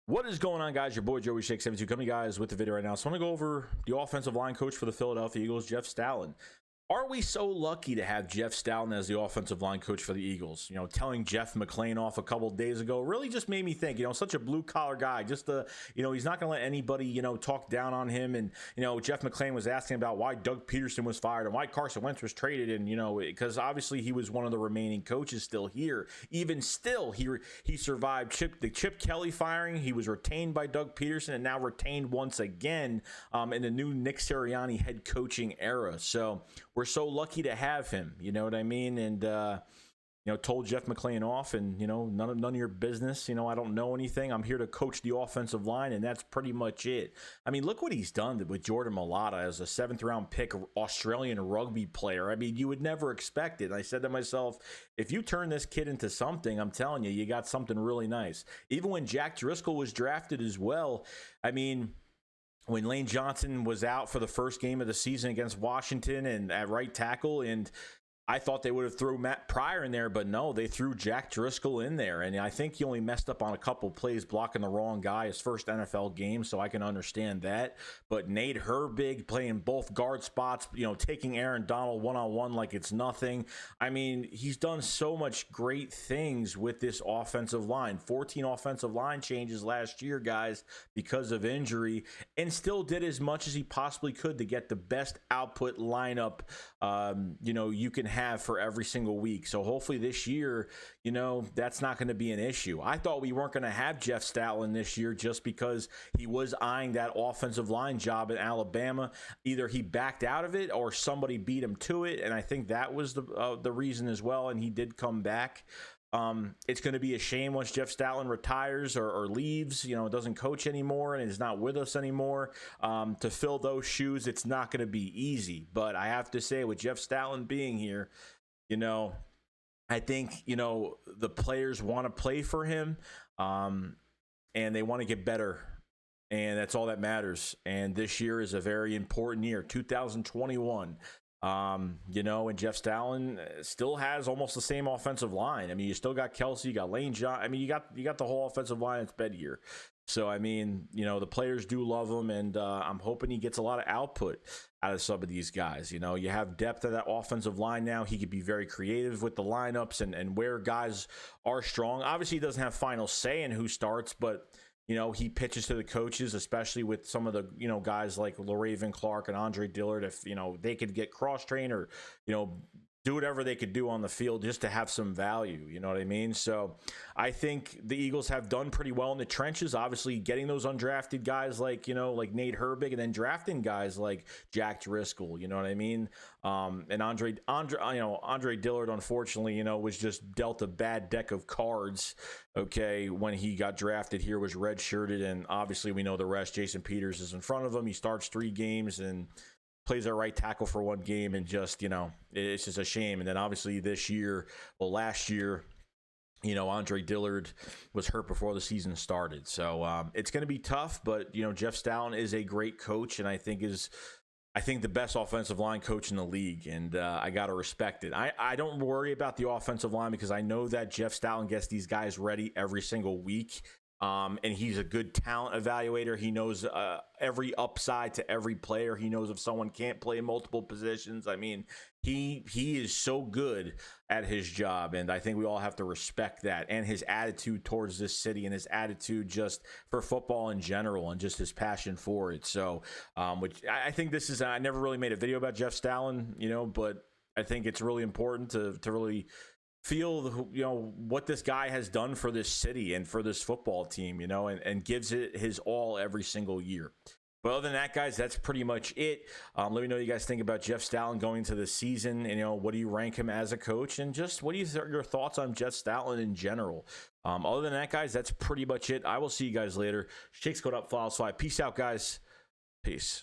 What is going on, guys? Your boy Joey Shake 72 coming, guys, with the video right now. So I want to go over the offensive line coach for the Philadelphia Eagles, Jeff Stoutland. Are we so lucky to have Jeff Stoutland as the offensive line coach for the Eagles? You know, telling Jeff Mclane off a couple of days ago really just made me think, such a blue-collar guy. Just he's not going to let anybody, talk down on him. And, Jeff Mclane was asking about why Doug Peterson was fired and why Carson Wentz was traded. And, because obviously he was one of the remaining coaches still here. Even still, he survived the Chip Kelly firing. He was retained by Doug Peterson and now retained once again in the new Nick Sirianni head coaching era. So we're so lucky to have him, you know what I mean? And, told Jeff Mclane off and, none of your business. I don't know anything. I'm here to coach the offensive line, and that's pretty much it. I mean, look what he's done with Jordan Mailata as a 7th-round pick Australian rugby player. I mean, you would never expect it. And I said to myself, if you turn this kid into something, I'm telling you, you got something really nice. Even when Jack Driscoll was drafted as well, I mean, when Lane Johnson was out for the first game of the season against Washington and at right tackle, and I thought they would have threw Matt Pryor in there, but no, they threw Jack Driscoll in there. And I think he only messed up on a couple plays blocking the wrong guy, his first NFL game, so I can understand that. But Nate Herbig playing both guard spots, taking Aaron Donald one-on-one like it's nothing. I mean, he's done so much great things with this offensive line. 14 offensive line changes last year, guys, because of injury, and still did as much as he possibly could to get the best output lineup, you can have for every single week. So hopefully this year, that's not going to be an issue. I thought we weren't going to have Jeff Stoutland this year just because he was eyeing that offensive line job in Alabama. Either he backed out of it or somebody beat him to it, and I think that was the reason as well, and he did come back. It's going to be a shame once Jeff Stoutland retires or leaves, doesn't coach anymore and is not with us anymore. To fill those shoes, it's not going to be easy. But I have to say, with Jeff Stoutland being here, I think, the players want to play for him, and they want to get better. And that's all that matters. And this year is a very important year, 2021. And Jeff Stoutland still has almost the same offensive line. I mean, you still got Kelsey, you got Lane John. I mean, you got the whole offensive line that's bed here. So, I mean, the players do love him, and I'm hoping he gets a lot of output out of some of these guys. You have depth of that offensive line now. He could be very creative with the lineups and where guys are strong. Obviously, he doesn't have final say in who starts, but he pitches to the coaches, especially with some of the, guys like LaRaven Clark and Andre Dillard. If, they could get cross-trained or, do whatever they could do on the field just to have some value. You know what I mean? So I think the Eagles have done pretty well in the trenches, obviously getting those undrafted guys like, like Nate Herbig, and then drafting guys like Jack Driscoll, you know what I mean? And Andre Dillard, unfortunately, was just dealt a bad deck of cards. Okay. When he got drafted here, was redshirted. And obviously we know the rest. Jason Peters is in front of him. He starts 3 games and plays our right tackle for 1 game, and just, it's just a shame. And then obviously last year, Andre Dillard was hurt before the season started. So it's going to be tough, but, Jeff Stoutland is a great coach, and I think the best offensive line coach in the league, and I got to respect it. I don't worry about the offensive line because I know that Jeff Stoutland gets these guys ready every single week. And he's a good talent evaluator. He knows every upside to every player. He knows if someone can't play multiple positions. I mean, he is so good at his job, and I think we all have to respect that, and his attitude towards this city, and his attitude just for football in general, and just his passion for it. So, which I think this is, I never really made a video about Jeff Stoutland, but I think it's really important to really feel what this guy has done for this city and for this football team, and gives it his all every single year. But other than that, guys, that's pretty much it. Let me know what you guys think about Jeff Stoutland going into the season, and what do you rank him as a coach, and just what are your thoughts on Jeff Stoutland in general? Other than that, guys, that's pretty much it. I will see you guys later. Shakes code up, files 5. Peace out, guys. Peace.